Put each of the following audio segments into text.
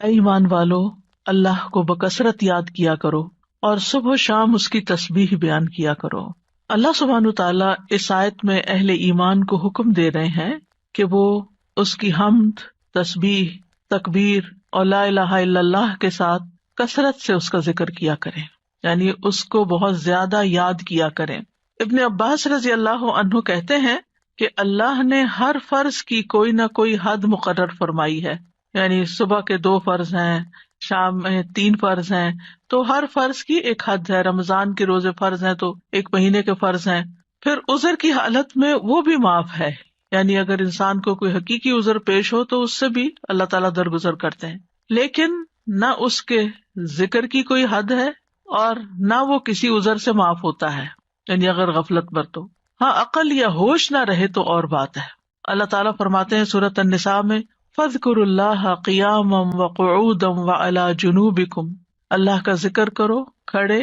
اے ایمان والو، اللہ کو بکثرت یاد کیا کرو اور صبح و شام اس کی تسبیح بیان کیا کرو۔ اللہ سبحانہ تعالیٰ اس آیت میں اہل ایمان کو حکم دے رہے ہیں کہ وہ اس کی حمد، تسبیح، تکبیر اور لا الہ الا اللہ کے ساتھ کثرت سے اس کا ذکر کیا کریں، یعنی اس کو بہت زیادہ یاد کیا کریں۔ ابن عباس رضی اللہ عنہ کہتے ہیں کہ اللہ نے ہر فرض کی کوئی نہ کوئی حد مقرر فرمائی ہے، یعنی صبح کے 2 فرض ہیں، شام میں 3 فرض ہیں، تو ہر فرض کی ایک حد ہے۔ رمضان کے روزے فرض ہیں تو 1 مہینے کے فرض ہیں۔ پھر عذر کی حالت میں وہ بھی معاف ہے، یعنی اگر انسان کو کوئی حقیقی عذر پیش ہو تو اس سے بھی اللہ تعالیٰ درگزر کرتے ہیں، لیکن نہ اس کے ذکر کی کوئی حد ہے اور نہ وہ کسی عذر سے معاف ہوتا ہے، یعنی اگر غفلت برتو۔ ہاں عقل یا ہوش نہ رہے تو اور بات ہے۔ اللہ تعالیٰ فرماتے ہیں سورۃ النساء میں فاذکروا اللہ قیاما وقعودا وعلی جنوبکم، اللہ کا ذکر کرو کھڑے،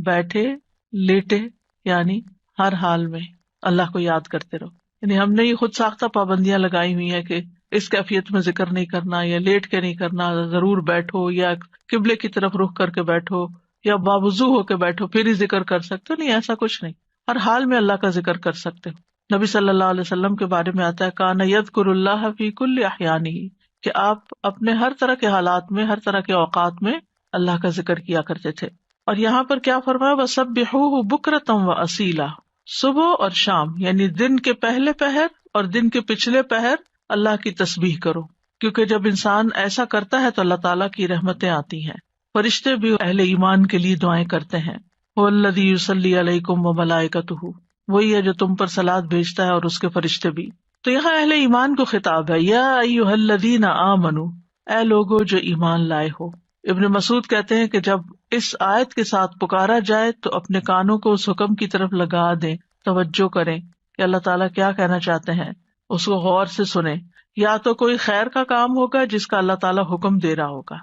بیٹھے، لیٹے، یعنی ہر حال میں اللہ کو یاد کرتے رہو۔ یعنی ہم نے یہ خود ساختہ پابندیاں لگائی ہوئی ہیں کہ اس کیفیت میں ذکر نہیں کرنا، یا لیٹ کے نہیں کرنا، ضرور بیٹھو یا قبلے کی طرف رخ کر کے بیٹھو یا باوضو ہو کے بیٹھو پھر ہی ذکر کر سکتے ہو۔ نہیں، ایسا کچھ نہیں، ہر حال میں اللہ کا ذکر کر سکتے ہو۔ نبی صلی اللہ علیہ وسلم کے بارے میں آتا ہے کان یذکر اللہ فی کل احیانہ، کہ آپ اپنے ہر طرح کے حالات میں، ہر طرح کے اوقات میں اللہ کا ذکر کیا کرتے تھے۔ اور یہاں پر کیا فرمایا وسبحوہ بکرۃ واصیلا، صبح اور شام یعنی دن کے پہلے پہر اور دن کے پچھلے پہر اللہ کی تسبیح کرو، کیونکہ جب انسان ایسا کرتا ہے تو اللہ تعالیٰ کی رحمتیں آتی ہیں۔ فرشتے بھی اہل ایمان کے لیے دعائیں کرتے ہیں، هو الذی یصلی علیکم وملائکتہ، وہی ہے جو تم پر صلوات بھیجتا ہے اور اس کے فرشتے بھی۔ تو یہاں اہل ایمان کو خطاب ہے، یا ایھا الذین آمنوا، اے لوگو جو ایمان لائے ہو۔ ابن مسعود کہتے ہیں کہ جب اس آیت کے ساتھ پکارا جائے تو اپنے کانوں کو اس حکم کی طرف لگا دیں، توجہ کریں کہ اللہ تعالیٰ کیا کہنا چاہتے ہیں، اس کو غور سے سنیں۔ یا تو کوئی خیر کا کام ہوگا جس کا اللہ تعالیٰ حکم دے رہا ہوگا،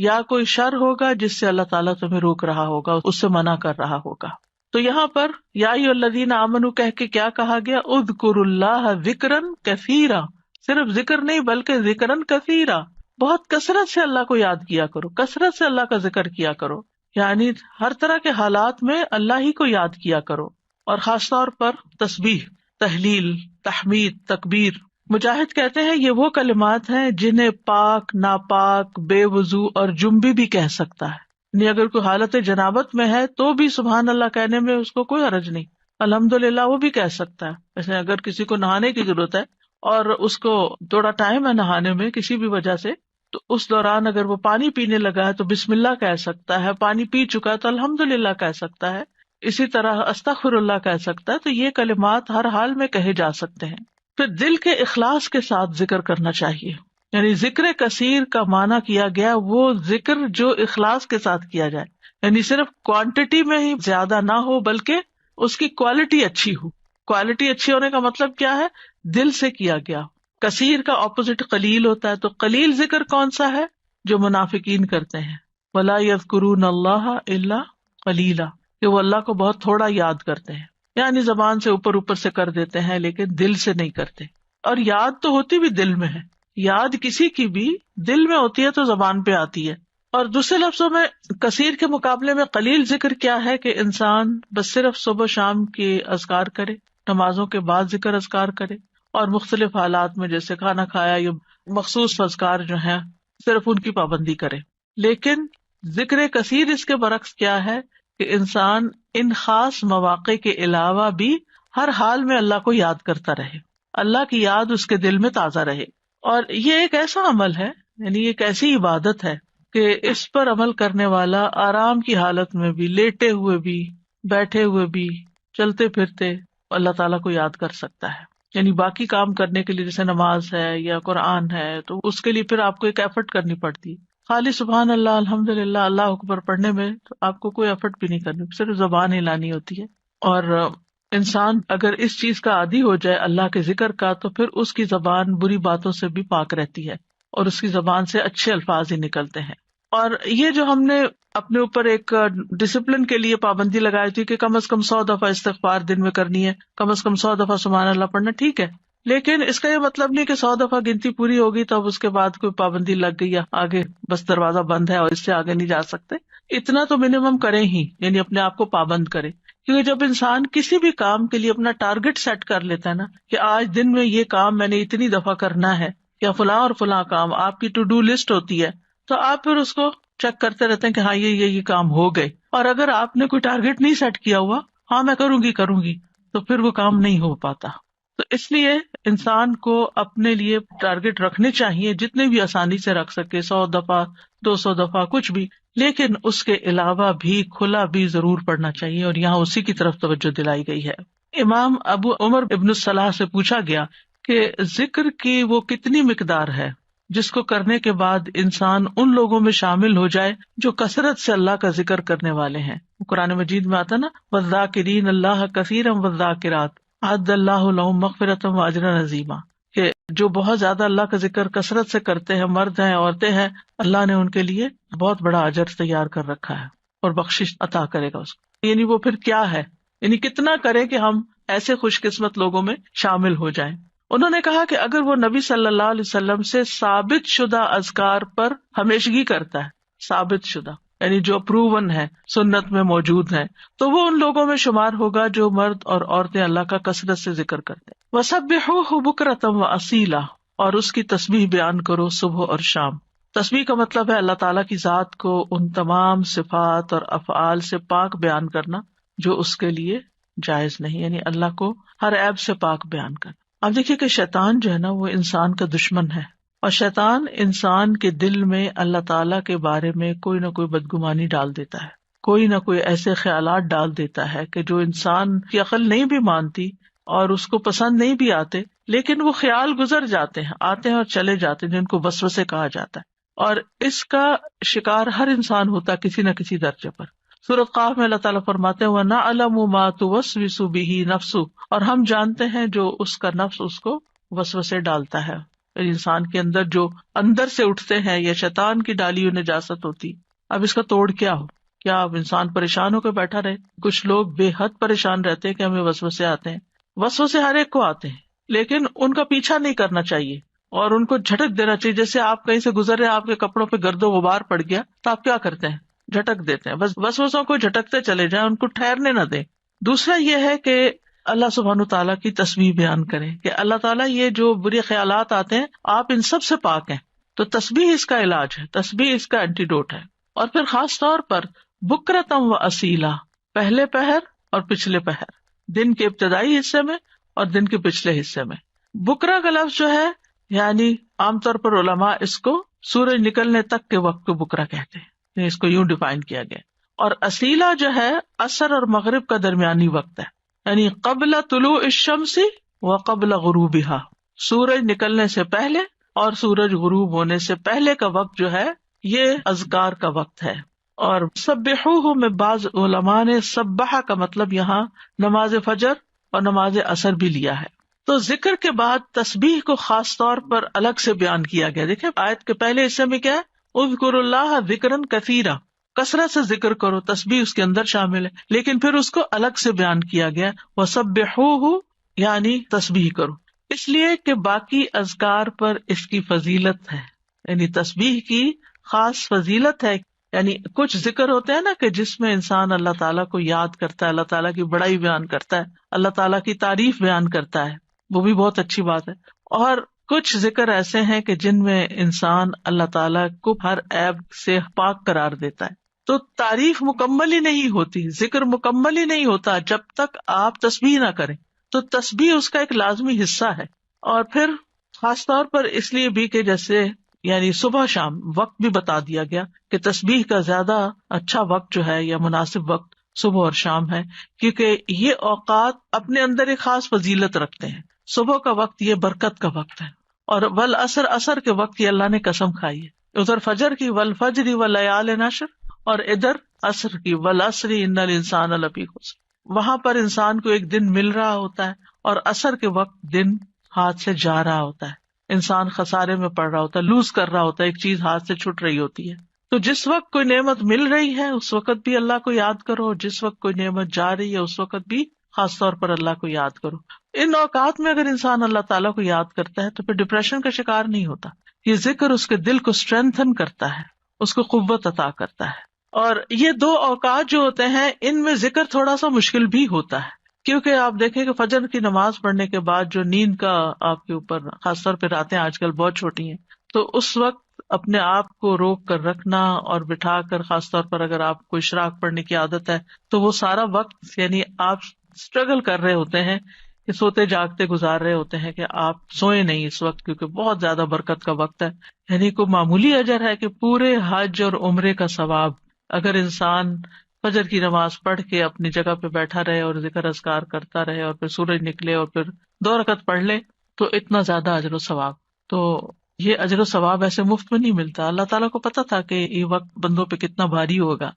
یا کوئی شر ہوگا جس سے اللہ تعالیٰ تمہیں روک رہا ہوگا، اس سے منع کر رہا ہوگا۔ تو یہاں پر یا ایھا الذین آمنوا کہہ کے کیا کہا گیا، اذکروا اللہ ذکرا کثیرا، صرف ذکر نہیں بلکہ ذکرا کثیرا، بہت کثرت سے اللہ کو یاد کیا کرو، کثرت سے اللہ کا ذکر کیا کرو، یعنی ہر طرح کے حالات میں اللہ ہی کو یاد کیا کرو، اور خاص طور پر تسبیح، تحلیل، تحمید، تکبیر۔ مجاہد کہتے ہیں یہ وہ کلمات ہیں جنہیں پاک، ناپاک، بے وضو اور جنبی بھی کہہ سکتا ہے، یعنی اگر کوئی حالت جنابت میں ہے تو بھی سبحان اللہ کہنے میں اس کو کوئی حرج نہیں، الحمدللہ وہ بھی کہہ سکتا ہے۔ جیسے اگر کسی کو نہانے کی ضرورت ہے اور اس کو تھوڑا ٹائم ہے نہانے میں کسی بھی وجہ سے، تو اس دوران اگر وہ پانی پینے لگا ہے تو بسم اللہ کہہ سکتا ہے، پانی پی چکا ہے تو الحمدللہ کہہ سکتا ہے، اسی طرح استغفر اللہ کہہ سکتا ہے۔ تو یہ کلمات ہر حال میں کہے جا سکتے ہیں۔ پھر دل کے اخلاص کے ساتھ ذکر کرنا چاہیے، یعنی ذکر کثیر کا معنی کیا گیا وہ ذکر جو اخلاص کے ساتھ کیا جائے، یعنی صرف کوانٹٹی میں ہی زیادہ نہ ہو بلکہ اس کی کوالٹی اچھی ہو۔ کوالٹی اچھی ہونے کا مطلب کیا ہے، دل سے کیا گیا۔ کثیر کا اپوزٹ قلیل ہوتا ہے، تو قلیل ذکر کون سا ہے، جو منافقین کرتے ہیں، ولا یذکرون اللہ الا قلیلا، کہ وہ اللہ کو بہت تھوڑا یاد کرتے ہیں، یعنی زبان سے اوپر اوپر سے کر دیتے ہیں لیکن دل سے نہیں کرتے۔ اور یاد تو ہوتی بھی دل میں ہے، یاد کسی کی بھی دل میں ہوتی ہے تو زبان پہ آتی ہے۔ اور دوسرے لفظوں میں کثیر کے مقابلے میں قلیل ذکر کیا ہے کہ انسان بس صرف صبح شام کے اذکار کرے، نمازوں کے بعد ذکر اذکار کرے، اور مختلف حالات میں جیسے کھانا کھایا یا مخصوص اذکار جو ہیں صرف ان کی پابندی کرے۔ لیکن ذکر کثیر اس کے برعکس کیا ہے کہ انسان ان خاص مواقع کے علاوہ بھی ہر حال میں اللہ کو یاد کرتا رہے، اللہ کی یاد اس کے دل میں تازہ رہے۔ اور یہ ایک ایسا عمل ہے، یعنی ایک ایسی عبادت ہے کہ اس پر عمل کرنے والا آرام کی حالت میں بھی، لیٹے ہوئے بھی، بیٹھے ہوئے بھی، چلتے پھرتے اللہ تعالیٰ کو یاد کر سکتا ہے۔ یعنی باقی کام کرنے کے لیے جیسے نماز ہے یا قرآن ہے تو اس کے لیے پھر آپ کو ایک ایفرٹ کرنی پڑتی ہے۔ خالی سبحان اللہ، الحمدللہ، اللہ اکبر پڑھنے میں تو آپ کو کوئی ایفرٹ بھی نہیں کرنی، صرف زبان ہلانی ہوتی ہے۔ اور انسان اگر اس چیز کا عادی ہو جائے اللہ کے ذکر کا تو پھر اس کی زبان بری باتوں سے بھی پاک رہتی ہے اور اس کی زبان سے اچھے الفاظ ہی نکلتے ہیں۔ اور یہ جو ہم نے اپنے اوپر ایک ڈسپلن کے لیے پابندی لگائی تھی کہ کم از کم 100 دفعہ استغفار دن میں کرنی ہے، کم از کم 100 دفعہ سبحان اللہ پڑھنا، ٹھیک ہے، لیکن اس کا یہ مطلب نہیں کہ 100 دفعہ گنتی پوری ہوگی تو اب اس کے بعد کوئی پابندی لگ گئی یا آگے بس دروازہ بند ہے اور اس سے آگے نہیں جا سکتے. اتنا تو منیمم کریں ہی، یعنی اپنے آپ کو پابند کرے. کیونکہ جب انسان کسی بھی کام کے لیے اپنا ٹارگٹ سیٹ کر لیتا ہے نا کہ آج دن میں یہ کام میں نے اتنی دفعہ کرنا ہے یا فلاں اور فلاں کام، آپ کی ٹو ڈو لسٹ ہوتی ہے، تو آپ پھر اس کو چیک کرتے رہتے ہیں کہ ہاں یہ کام ہو گئے. اور اگر آپ نے کوئی ٹارگٹ نہیں سیٹ کیا ہوا، ہاں میں کروں گی، تو پھر وہ کام نہیں ہو پاتا. تو اس لیے انسان کو اپنے لیے ٹارگٹ رکھنے چاہیے جتنے بھی آسانی سے رکھ سکے، 100 دفعہ 200 دفعہ کچھ بھی، لیکن اس کے علاوہ بھی کھلا بھی ضرور پڑھنا چاہیے، اور یہاں اسی کی طرف توجہ دلائی گئی ہے. امام ابو عمر ابن الصلاح سے پوچھا گیا کہ ذکر کی وہ کتنی مقدار ہے جس کو کرنے کے بعد انسان ان لوگوں میں شامل ہو جائے جو کثرت سے اللہ کا ذکر کرنے والے ہیں. قرآن مجید میں آتا نا، والذاکرین اللہ کثیرا والذاکرات اعد اللہ لہم مغفرۃ واجرا عظیما، کہ جو بہت زیادہ اللہ کا ذکر کثرت سے کرتے ہیں، مرد ہیں عورتیں ہیں، اللہ نے ان کے لیے بہت بڑا اجر تیار کر رکھا ہے اور بخشش عطا کرے گا اس کو. یعنی وہ پھر کیا ہے، یعنی کتنا کرے کہ ہم ایسے خوش قسمت لوگوں میں شامل ہو جائیں. انہوں نے کہا کہ اگر وہ نبی صلی اللہ علیہ وسلم سے ثابت شدہ اذکار پر ہمیشگی کرتا ہے، ثابت شدہ یعنی جو پروون ہے، سنت میں موجود ہے، تو وہ ان لوگوں میں شمار ہوگا جو مرد اور عورتیں اللہ کا کثرت سے ذکر کرتے ہیں. وَسَبِّحُوهُ بُكْرَةً وَأَصِيلًا، اور اس کی تسبیح بیان کرو صبح اور شام. تسبیح کا مطلب ہے اللہ تعالیٰ کی ذات کو ان تمام صفات اور افعال سے پاک بیان کرنا جو اس کے لیے جائز نہیں، یعنی اللہ کو ہر عیب سے پاک بیان کرنا. اب دیکھیے کہ شیطان جو ہے نا وہ انسان کا دشمن ہے، اور شیطان انسان کے دل میں اللہ تعالیٰ کے بارے میں کوئی نہ کوئی بدگمانی ڈال دیتا ہے، کوئی نہ کوئی ایسے خیالات ڈال دیتا ہے کہ جو انسان کی عقل نہیں بھی مانتی اور اس کو پسند نہیں بھی آتے، لیکن وہ خیال گزر جاتے ہیں، آتے ہیں اور چلے جاتے ہیں، جن کو وسوسے کہا جاتا ہے. اور اس کا شکار ہر انسان ہوتا ہے کسی نہ کسی درجے پر. سورۃ قاف میں اللہ تعالیٰ فرماتے ہیں وَنَعْلَمُ مَا تُوَسْوِسُ بِهِ نَفْسُهُ، اور ہم جانتے ہیں جو اس کا نفس اس کو وسوسے ڈالتا ہے. انسان کے اندر جو اندر سے اٹھتے ہیں یا شیطان کی ڈالی ہوئی نجاست ہوتی. اب اس کا توڑ کیا ہو؟ کیا اب انسان پریشان ہو کے بیٹھا رہے؟ کچھ لوگ بے حد پریشان رہتے ہیں کہ ہمیں وسوسے آتے ہیں. وسوسے ہر ایک کو آتے ہیں، لیکن ان کا پیچھا نہیں کرنا چاہیے اور ان کو جھٹک دینا چاہیے. جیسے آپ کہیں سے گزر رہے، آپ کے کپڑوں پہ گرد و غبار پڑ گیا تو آپ کیا کرتے ہیں؟ جھٹک دیتے ہیں. بس وسوسوں کو جھٹکتے چلے جائیں، ان کو ٹھہرنے نہ دیں. دوسرا یہ ہے کہ اللہ سبحانہ تعالیٰ کی تسبیح بیان کریں کہ اللہ تعالیٰ یہ جو برے خیالات آتے ہیں آپ ان سب سے پاک ہیں. تو تسبیح اس کا علاج ہے، تسبیح اس کا اینٹیڈوٹ ہے. اور پھر خاص طور پر بکرتم و اصیلا، پہلے پہر اور پچھلے پہر، دن کے ابتدائی حصے میں اور دن کے پچھلے حصے میں. بکرا کا لفظ جو ہے یعنی عام طور پر علماء اس کو سورج نکلنے تک کے وقت کو بکرا کہتے ہیں، اس کو یوں ڈیفائن کیا گیا. اور اصیلا جو ہے عصر اور مغرب کا درمیانی وقت ہے، یعنی قبل طلوع الشمس و قبل غروبها، سورج نکلنے سے پہلے اور سورج غروب ہونے سے پہلے کا وقت جو ہے یہ اذکار کا وقت ہے. اور سبحوہ میں بعض علماء نے سبحہ کا مطلب یہاں نماز فجر اور نماز عصر بھی لیا ہے. تو ذکر کے بعد تسبیح کو خاص طور پر الگ سے بیان کیا گیا. دیکھیں آیت کے پہلے حصے میں کیا ہے، اذکروا اللہ ذکرا کثیرا، کثرت سے ذکر کرو، تسبیح اس کے اندر شامل ہے، لیکن پھر اس کو الگ سے بیان کیا گیا وسبحوہ یعنی تسبیح کرو، اس لیے کہ باقی اذکار پر اس کی فضیلت ہے. یعنی تسبیح کی خاص فضیلت ہے. یعنی کچھ ذکر ہوتے ہیں نا کہ جس میں انسان اللہ تعالیٰ کو یاد کرتا ہے، اللہ تعالیٰ کی بڑائی بیان کرتا ہے، اللہ تعالیٰ کی تعریف بیان کرتا ہے، وہ بھی بہت اچھی بات ہے. اور کچھ ذکر ایسے ہیں کہ جن میں انسان اللہ تعالیٰ کو ہر عیب سے پاک قرار دیتا ہے. تو تعریف مکمل ہی نہیں ہوتی، ذکر مکمل ہی نہیں ہوتا جب تک آپ تسبیح نہ کریں. تو تسبیح اس کا ایک لازمی حصہ ہے. اور پھر خاص طور پر اس لیے بھی کہ جیسے یعنی صبح شام وقت بھی بتا دیا گیا کہ تسبیح کا زیادہ اچھا وقت جو ہے یا مناسب وقت صبح اور شام ہے، کیونکہ یہ اوقات اپنے اندر ایک خاص فضیلت رکھتے ہیں. صبح کا وقت یہ برکت کا وقت ہے، اور والعصر عصر کے وقت یہ اللہ نے قسم کھائی ہے. ادھر فجر کی والفجر ولیال عشر، اور ادھر عصر کی والعصر ان الانسان لفی خسر. وہاں پر انسان کو ایک دن مل رہا ہوتا ہے اور عصر کے وقت دن ہاتھ سے جا رہا ہوتا ہے، انسان خسارے میں پڑ رہا ہوتا ہے، لوز کر رہا ہوتا ہے، ایک چیز ہاتھ سے چھٹ رہی ہوتی ہے. تو جس وقت کوئی نعمت مل رہی ہے اس وقت بھی اللہ کو یاد کرو، جس وقت کوئی نعمت جا رہی ہے اس وقت بھی خاص طور پر اللہ کو یاد کرو. ان اوقات میں اگر انسان اللہ تعالیٰ کو یاد کرتا ہے تو پھر ڈپریشن کا شکار نہیں ہوتا. یہ ذکر اس کے دل کو اسٹرینتھن کرتا ہے، اس کو قوت عطا کرتا ہے. اور یہ دو اوقات جو ہوتے ہیں ان میں ذکر تھوڑا سا مشکل بھی ہوتا ہے، کیونکہ آپ دیکھیں کہ فجر کی نماز پڑھنے کے بعد جو نیند کا آپ کے اوپر، خاص طور پہ راتیں آج کل بہت چھوٹی ہیں، تو اس وقت اپنے آپ کو روک کر رکھنا اور بٹھا کر، خاص طور پر اگر آپ کو اشراق پڑھنے کی عادت ہے تو وہ سارا وقت یعنی آپ اسٹرگل کر رہے ہوتے ہیں کہ سوتے جاگتے گزار رہے ہوتے ہیں کہ آپ سوئے نہیں اس وقت، کیونکہ بہت زیادہ برکت کا وقت ہے. یعنی کوئی معمولی اجر ہے کہ پورے حج اور عمرے کا ثواب اگر انسان فجر کی نماز پڑھ کے اپنی جگہ پہ بیٹھا رہے اور ذکر اذکار کرتا رہے اور پھر سورج نکلے اور پھر 2 رکعت پڑھ لے تو اتنا زیادہ اجر و ثواب. تو یہ اجر و ثواب ایسے مفت میں نہیں ملتا. اللہ تعالیٰ کو پتا تھا کہ یہ وقت بندوں پہ کتنا بھاری ہوگا.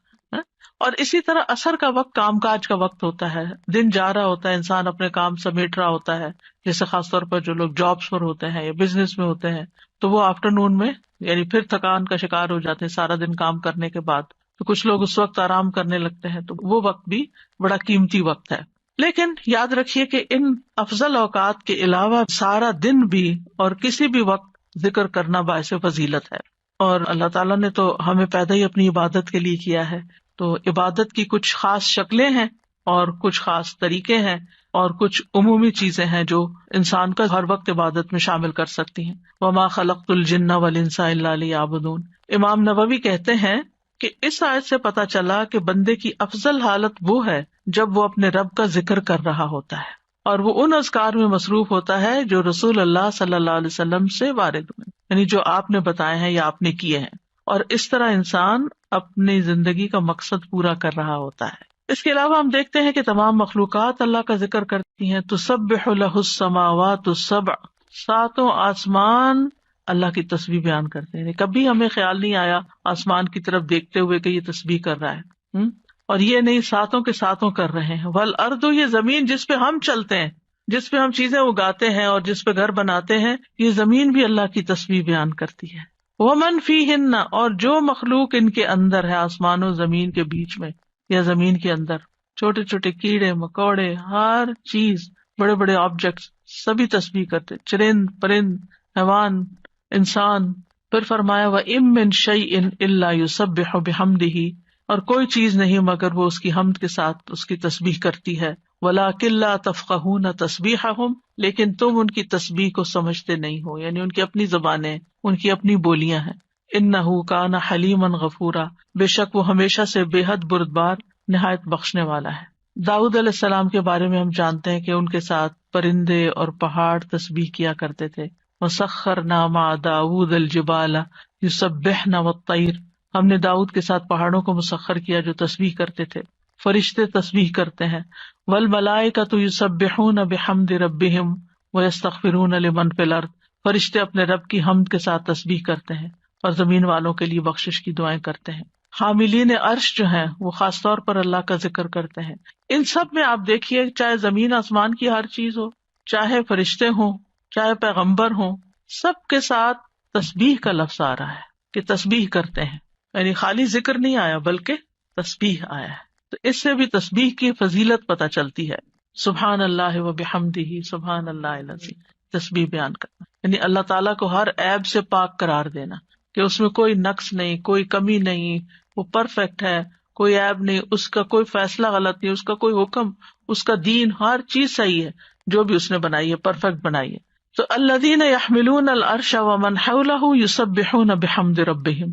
اور اسی طرح عصر کا وقت کام کاج کا وقت ہوتا ہے، دن جا رہا ہوتا ہے، انسان اپنے کام سمیٹ رہا ہوتا ہے، جیسے خاص طور پر جو لوگ جابس پر ہوتے ہیں یا بزنس میں ہوتے ہیں تو وہ آفٹر نون میں یعنی پھر تھکان کا شکار ہو جاتے ہیں سارا دن کام کرنے کے بعد. تو کچھ لوگ اس وقت آرام کرنے لگتے ہیں، تو وہ وقت بھی بڑا قیمتی وقت ہے. لیکن یاد رکھیے کہ ان افضل اوقات کے علاوہ سارا دن بھی اور کسی بھی وقت ذکر کرنا باعث فضیلت ہے. اور اللہ تعالیٰ نے تو ہمیں پیدا ہی اپنی عبادت کے لیے کیا ہے، تو عبادت کی کچھ خاص شکلیں ہیں اور کچھ خاص طریقے ہیں اور کچھ عمومی چیزیں ہیں جو انسان کا ہر وقت عبادت میں شامل کر سکتی ہیں. وما خلقت الجن والانس الا لیعبدون. امام نووی کہتے ہیں کہ اس آیت سے پتہ چلا کہ بندے کی افضل حالت وہ ہے جب وہ اپنے رب کا ذکر کر رہا ہوتا ہے اور وہ ان اذکار میں مصروف ہوتا ہے جو رسول اللہ صلی اللہ علیہ وسلم سے وارد ہوئے، یعنی جو آپ نے بتائے ہیں یا آپ نے کیے ہیں. اور اس طرح انسان اپنی زندگی کا مقصد پورا کر رہا ہوتا ہے. اس کے علاوہ ہم دیکھتے ہیں کہ تمام مخلوقات اللہ کا ذکر کرتی ہیں. تسبح لہ السماوات السبع، 7 آسمان اللہ کی تسبیح بیان کرتے ہیں. کبھی ہمیں خیال نہیں آیا آسمان کی طرف دیکھتے ہوئے کہ یہ تسبیح کر رہا ہے، اور یہ نہیں 7 کے 7 کر رہے ہیں. والارض، یہ زمین جس پہ ہم چلتے ہیں، جس پہ ہم چیزیں اگاتے ہیں اور جس پہ گھر بناتے ہیں، یہ زمین بھی اللہ کی تسبیح بیان کرتی ہے. ومن فیہن، اور جو مخلوق ان کے اندر ہے، آسمان و زمین کے بیچ میں یا زمین کے اندر، چھوٹے چھوٹے کیڑے مکوڑے، ہر چیز، بڑے بڑے آبجیکٹس سبھی تسبیح کرتے، چرند پرند حیوان انسان. پھر فرمایا وَإِن مِّن شَيْءٍ إِلَّا يُسَبِّحُ بِحَمْدِهِ، اور کوئی چیز نہیں مگر وہ اس کی حمد کے ساتھ اس کی تسبیح کرتی ہے. وَلَٰكِن لَّا تَفْقَهُونَ تَسْبِيحَهُمْ، لیکن تم ان کی تسبیح کو سمجھتے نہیں ہو، یعنی ان کی اپنی زبانیں، ان کی اپنی بولیاں ہیں. إِنَّهُ كَانَ حَلِيمًا غَفُورًا، بے شک وہ ہمیشہ سے بے حد بردبار، نہایت بخشنے والا ہے. داؤد علیہ السلام کے بارے میں ہم جانتے ہیں کہ ان کے ساتھ پرندے اور پہاڑ تسبیح کیا کرتے تھے. وَسَخَّرْنَا مَعَ دَاوُودَ الْجِبَالَ يُسَبِّحْنَ وَالطَّيْرَ، ہم نے داؤد کے ساتھ پہاڑوں کو مسخر کیا جو تسبیح کرتے تھے. فرشتے تسبیح کرتے ہیں. وَالْمَلَائِكَةُ يُسَبِّحُونَ بِحَمْدِ رَبِّهِمْ وَيَسْتَغْفِرُونَ لِمَنْ فِي الْأَرْضِ، فرشتے اپنے رب کی حمد کے ساتھ تسبیح کرتے ہیں اور زمین والوں کے لیے بخشش کی دعائیں کرتے ہیں. حاملین عرش جو ہیں وہ خاص طور پر اللہ کا ذکر کرتے ہیں. ان سب میں آپ دیکھیے، چاہے زمین آسمان کی ہر چیز ہو، چاہے فرشتے ہوں، چاہے پیغمبر ہوں، سب کے ساتھ تسبیح کا لفظ آ رہا ہے کہ تسبیح کرتے ہیں. یعنی خالی ذکر نہیں آیا بلکہ تسبیح آیا ہے. تو اس سے بھی تسبیح کی فضیلت پتہ چلتی ہے. سبحان اللہ و بحمدہ، سبحان اللہ العظیم، تسبیح بیان کرنا یعنی اللہ تعالیٰ کو ہر عیب سے پاک قرار دینا کہ اس میں کوئی نقص نہیں، کوئی کمی نہیں، وہ پرفیکٹ ہے، کوئی عیب نہیں، اس کا کوئی فیصلہ غلط نہیں، اس کا کوئی حکم، اس کا دین، ہر چیز صحیح ہے، جو بھی اس نے بنائی ہے پرفیکٹ بنائی ہے. تو الذین یحملون العرش ومن حولہ یسبحون بحمد ربہم،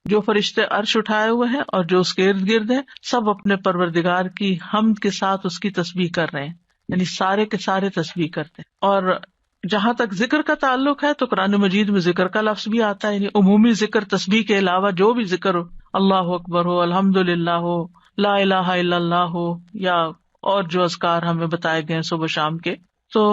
جو فرشتے عرش اٹھائے ہوئے ہیں اور جو اس کے ارد گرد ہیں، سب اپنے پروردگار کی حمد کے ساتھ اس کی تسبیح کر رہے ہیں، یعنی سارے کے سارے تسبیح کرتے ہیں. اور جہاں تک ذکر کا تعلق ہے تو قرآن مجید میں ذکر کا لفظ بھی آتا ہے، یعنی عمومی ذکر، تسبیح کے علاوہ جو بھی ذکر ہو، اللہ اکبر ہو، الحمدللہ ہو، لا الہ الا اللہ ہو، یا اور جو اذکار ہمیں بتائے گئے صبح شام کے. تو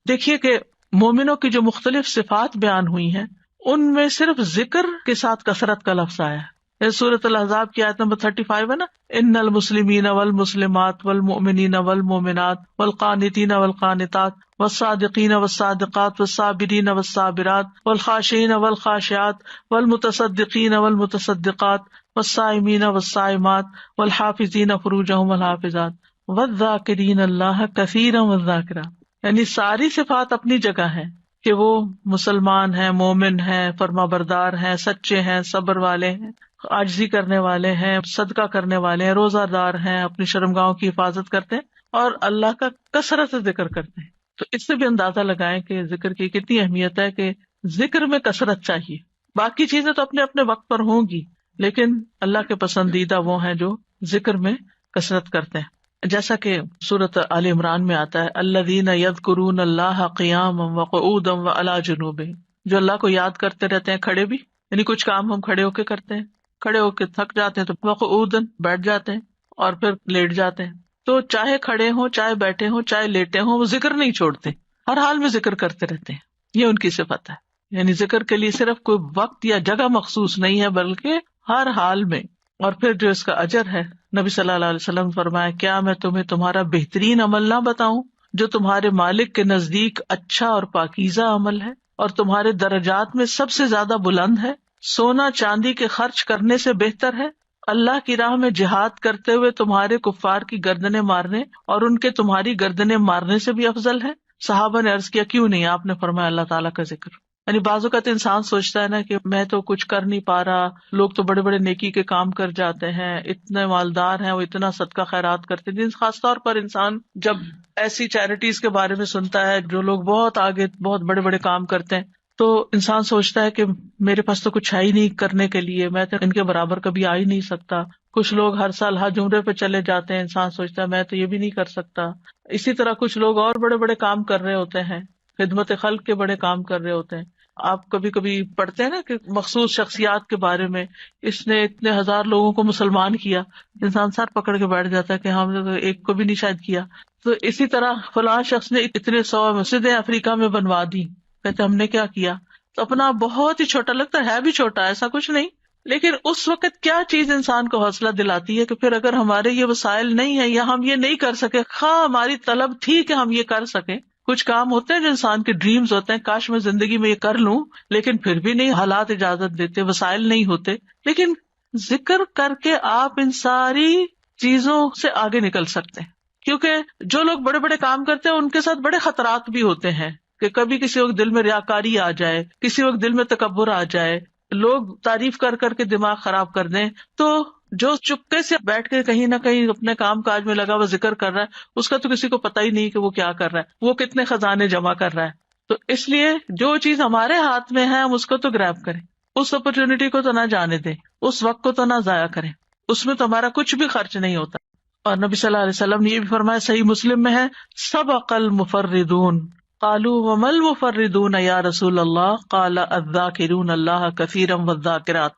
دیکھیے کہ مومنوں کی جو مختلف صفات بیان ہوئی ہیں ان میں صرف ذکر کے ساتھ کثرت کا لفظ آیا ہے. سورۃ الاحزاب کی آیت نمبر 35 ہے نا، ان المسلمین والمسلمات والمؤمنین والمؤمنات والقانتین والقانتات والصادقین والصادقات والصابرین والصابرات والخاشعین والخاشعات والمتصدقین والمتصدقات والصائمین والصائمات والحافظین فروجہم والحافظات والذاکرین اللہ کثیرا والذاکرات. یعنی ساری صفات اپنی جگہ ہیں کہ وہ مسلمان ہیں، مومن ہیں، فرما بردار ہیں، سچے ہیں، صبر والے ہیں، عاجزی کرنے والے ہیں، صدقہ کرنے والے ہیں، روزہ دار ہیں، اپنی شرمگاہوں کی حفاظت کرتے ہیں اور اللہ کا کثرت سے ذکر کرتے ہیں. تو اس سے بھی اندازہ لگائیں کہ ذکر کی کتنی اہمیت ہے کہ ذکر میں کثرت چاہیے. باقی چیزیں تو اپنے اپنے وقت پر ہوں گی، لیکن اللہ کے پسندیدہ وہ ہیں جو ذکر میں کثرت کرتے ہیں. جیسا کہ سورۃ آل عمران میں آتا ہے الذین یذکرون اللہ قیاما وقعودا وعلی جنوبہم، جو اللہ کو یاد کرتے رہتے ہیں کھڑے بھی، یعنی کچھ کام ہم کھڑے ہو کے کرتے ہیں، کھڑے ہو کے تھک جاتے ہیں تو وقعودا بیٹھ جاتے ہیں اور پھر لیٹ جاتے ہیں. تو چاہے کھڑے ہوں، چاہے بیٹھے ہوں، چاہے لیٹے ہوں، وہ ذکر نہیں چھوڑتے، ہر حال میں ذکر کرتے رہتے ہیں. یہ ان کی صفت ہے. یعنی ذکر کے لیے صرف کوئی وقت یا جگہ مخصوص نہیں ہے بلکہ ہر حال میں. اور پھر جو اس کا اجر ہے، نبی صلی اللہ علیہ وسلم نے فرمایا کیا میں تمہیں تمہارا بہترین عمل نہ بتاؤں جو تمہارے مالک کے نزدیک اچھا اور پاکیزہ عمل ہے اور تمہارے درجات میں سب سے زیادہ بلند ہے، سونا چاندی کے خرچ کرنے سے بہتر ہے، اللہ کی راہ میں جہاد کرتے ہوئے تمہارے کفار کی گردنیں مارنے اور ان کے تمہاری گردنیں مارنے سے بھی افضل ہے. صحابہ نے عرض کیا کیوں نہیں؟ آپ نے فرمایا اللہ تعالیٰ کا ذکر. یعنی بعض اوقات انسان سوچتا ہے نا کہ میں تو کچھ کر نہیں پا رہا، لوگ تو بڑے بڑے نیکی کے کام کر جاتے ہیں، اتنے مالدار ہیں، وہ اتنا صدقہ خیرات کرتے ہیں. خاص طور پر انسان جب ایسی چیریٹیز کے بارے میں سنتا ہے جو لوگ بہت آگے بہت بڑے بڑے کام کرتے ہیں تو انسان سوچتا ہے کہ میرے پاس تو کچھ ہے ہی نہیں کرنے کے لیے، میں تو ان کے برابر کبھی آ ہی نہیں سکتا. کچھ لوگ ہر سال حج عمرے پہ چلے جاتے ہیں، انسان سوچتا ہے میں تو یہ بھی نہیں کر سکتا. اسی طرح کچھ لوگ اور بڑے بڑے کام کر رہے ہوتے ہیں، خدمت خلق کے بڑے کام کر رہے ہوتے ہیں. آپ کبھی کبھی پڑھتے ہیں نا کہ مخصوص شخصیات کے بارے میں، اس نے اتنے ہزار لوگوں کو مسلمان کیا، انسان سر پکڑ کے بیٹھ جاتا ہے کہ ہم نے تو ایک کو بھی نہیں شاید کیا. تو اسی طرح فلاں شخص نے اتنے 100 مسجدیں افریقہ میں بنوا دی، کہتے ہم نے کیا کیا. تو اپنا بہت ہی چھوٹا لگتا ہے بھی چھوٹا، ایسا کچھ نہیں، لیکن اس وقت کیا چیز انسان کو حوصلہ دلاتی ہے کہ پھر اگر ہمارے یہ وسائل نہیں ہے یا ہم یہ نہیں کر سکے، خواہ ہماری طلب تھی کہ ہم یہ کر سکیں. کچھ کام ہوتے ہیں جو انسان کے ڈریمز ہوتے ہیں، کاش میں زندگی میں یہ کر لوں، لیکن پھر بھی نہیں، حالات اجازت دیتے، وسائل نہیں ہوتے. لیکن ذکر کر کے آپ ان ساری چیزوں سے آگے نکل سکتے ہیں، کیونکہ جو لوگ بڑے بڑے کام کرتے ہیں ان کے ساتھ بڑے خطرات بھی ہوتے ہیں کہ کبھی کسی وقت دل میں ریاکاری آ جائے، کسی وقت دل میں تکبر آ جائے، لوگ تعریف کر کر کے دماغ خراب کر دیں. تو جو چپکے سے بیٹھ کے کہیں نہ کہیں اپنے کام کاج میں لگا ہوا ذکر کر رہا ہے، اس کا تو کسی کو پتہ ہی نہیں کہ وہ کیا کر رہا ہے، وہ کتنے خزانے جمع کر رہا ہے. تو اس لیے جو چیز ہمارے ہاتھ میں ہے ہم اس کو تو گریب کریں، اس اپرچونٹی کو تو نہ جانے دیں، اس وقت کو تو نہ ضائع کریں، اس میں تو ہمارا کچھ بھی خرچ نہیں ہوتا. اور نبی صلی اللہ علیہ وسلم نے یہ بھی فرمایا، صحیح مسلم میں ہے، سبق المفردون قالوا وما المفردون یا رسول اللہ قال الذاکرون اللہ کثیرا والذاکرات.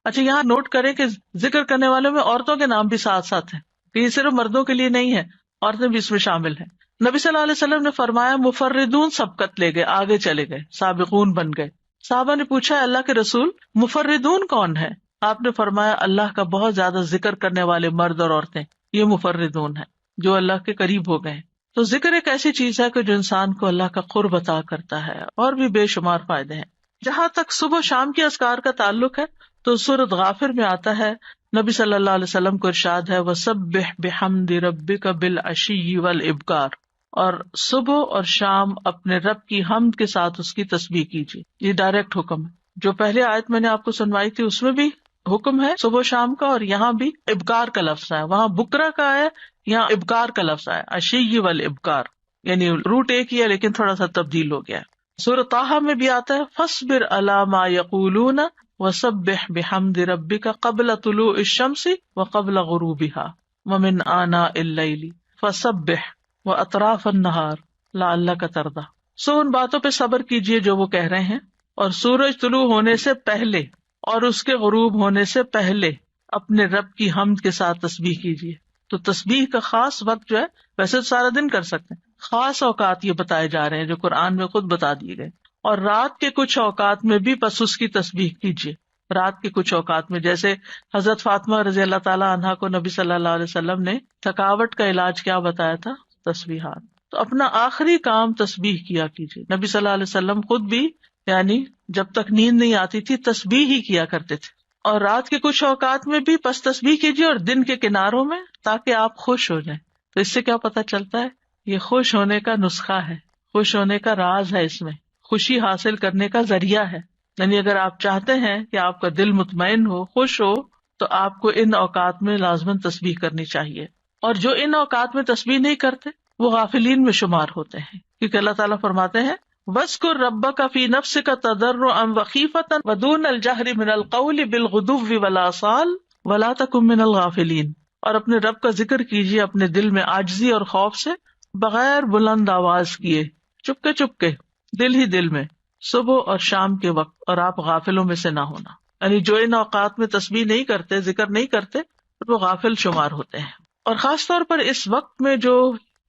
اچھا یہاں نوٹ کریں کہ ذکر کرنے والوں میں عورتوں کے نام بھی ساتھ ساتھ ہیں، کہ یہ صرف مردوں کے لیے نہیں ہے، عورتیں بھی اس میں شامل ہیں. نبی صلی اللہ علیہ وسلم نے فرمایا مفردون سبقت لے گئے، آگے چلے گئے، سابقون بن گئے. صحابہ نے پوچھا اللہ کے رسول مفردون کون ہے؟ آپ نے فرمایا اللہ کا بہت زیادہ ذکر کرنے والے مرد اور عورتیں، یہ مفردون ہیں جو اللہ کے قریب ہو گئے. تو ذکر ایک ایسی چیز ہے کہ جو انسان کو اللہ کا قرب عطا کرتا ہے، اور بھی بے شمار فائدے ہیں. جہاں تک صبح شام کے اذکار کا تعلق ہے تو سورۃ غافر میں آتا ہے، نبی صلی اللہ علیہ وسلم کو ارشاد ہے وَسَبِّحْ بِحَمْدِ رَبِّكَ بِالْعَشِيِّ وَالْإِبْكَارِ، اور صبح اور شام اپنے رب کی حمد کے ساتھ اس کی تسبیح کیجیے. یہ ڈائریکٹ حکم ہے. جو پہلے آیت میں نے آپ کو سنوائی تھی اس میں بھی حکم ہے صبح شام کا، اور یہاں بھی ابکار کا لفظ ہے، وہاں بکرا کا ہے، یہاں ابکار کا لفظ ہے، عشی والابکار، یعنی روٹ ایک ہی ہے لیکن تھوڑا سا تبدیل ہو گیا ہے. سورۃ طٰہٰ میں بھی آتا ہے فاصبر علی ما یقولون وسبح بحمد ربک قبل طلوع الشمس وقبل غروبها ومن آناء اللیل فسبح واطراف النہار لعلک ترضی. سو ان باتوں پہ صبر کیجیے جو وہ کہہ رہے ہیں، اور سورج طلوع ہونے سے پہلے اور اس کے غروب ہونے سے پہلے اپنے رب کی حمد کے ساتھ تسبیح کیجیے. تو تسبیح کا خاص وقت جو ہے، ویسے تو سارا دن کر سکتے ہیں، خاص اوقات یہ بتائے جا رہے ہیں جو قرآن میں خود بتا دیے گئے. اور رات کے کچھ اوقات میں بھی بس اس کی تسبیح کیجیے. رات کے کچھ اوقات میں جیسے حضرت فاطمہ رضی اللہ تعالیٰ عنہا کو نبی صلی اللہ علیہ وسلم نے تھکاوٹ کا علاج کیا بتایا تھا؟ تسبیحات. تو اپنا آخری کام تسبیح کیا کیجیے. نبی صلی اللہ علیہ وسلم خود بھی یعنی جب تک نیند نہیں آتی تھی تسبیح ہی کیا کرتے تھے. اور رات کے کچھ اوقات میں بھی بس تسبیح کیجیے، اور دن کے کناروں میں، تاکہ آپ خوش ہو جائیں. تو اس سے کیا پتہ چلتا ہے؟ یہ خوش ہونے کا نسخہ ہے خوش ہونے کا راز ہے اس میں، خوشی حاصل کرنے کا ذریعہ ہے. یعنی اگر آپ چاہتے ہیں کہ آپ کا دل مطمئن ہو، خوش ہو، تو آپ کو ان اوقات میں لازماً تسبیح کرنی چاہیے. اور جو ان اوقات میں تسبیح نہیں کرتے وہ غافلین میں شمار ہوتے ہیں، کیونکہ اللہ تعالیٰ فرماتے ہیں وَاذْكُر رَبَّكَ فِي نَفْسِكَ تَضَرُّعًا وَخِيفَةً وَدُونَ الْجَهْرِ مِنَ الْقَوْلِ بِالْغُدُوِّ وَالْآصَالِ وَلَا تَكُن مِّنَ الْغَافِلِينَ. اور اپنے رب کا ذکر کیجیے اپنے دل میں عاجزی اور خوف سے، بغیر بلند آواز کیے، چپکے چپکے، دل ہی دل میں، صبح اور شام کے وقت، اور آپ غافلوں میں سے نہ ہونا. یعنی جو ان اوقات میں تسبیح نہیں کرتے، ذکر نہیں کرتے، وہ غافل شمار ہوتے ہیں. اور خاص طور پر اس وقت میں جو